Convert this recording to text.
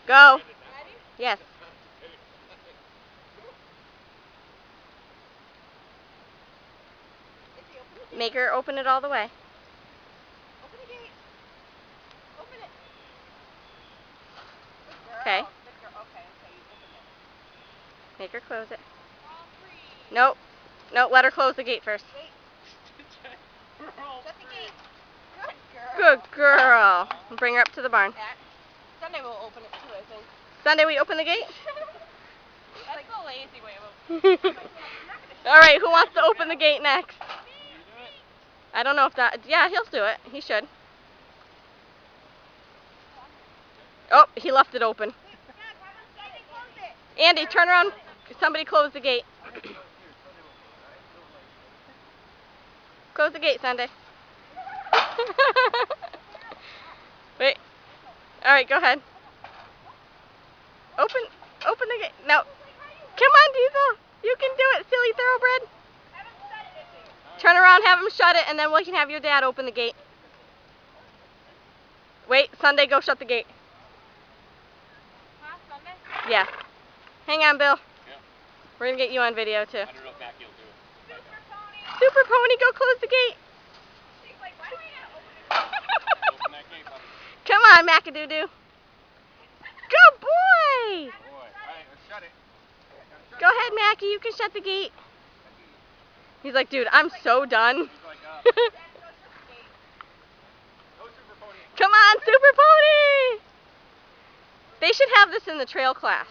Go. Yes. Make her open it all the way. Open the gate. Open it. Okay. Okay, you opened it. Make her close it. All three. Nope. Nope, let her close the gate first. Wait. Shut the gate. Good girl. Good girl. Bring her up to the barn. Sunday we'll open it too, I think. Sunday, we open the gate? That's the lazy way of opening it. Alright, who wants to open the gate next? I don't know if that... Yeah, he'll do it. He should. Oh, he left it open. Andy, turn around. Somebody close the gate. Close the gate, Sunday. Wait. Alright, go ahead. Open the gate. No. Come on, Diesel. You can do it, silly thoroughbred. Turn around, have him shut it, and then we can have your dad open the gate. Wait, Sunday, go shut the gate. Huh, Sunday? Yeah. Hang on, Bill. Yeah. We're going to get you on video, too. I don't know if Mackie will do it. Super Pony. Super Pony, go close the gate. She's like, why do we gotta open it? Open that gate, puppy. Come on, Macadoo-doo. Good boy. Boy, alright, let's shut it. Go ahead, Mackie. You can shut the gate. He's like, dude, I'm so done. He's like, Go Super Super Pony. Come on, Super Pony. They should have this in the trail class.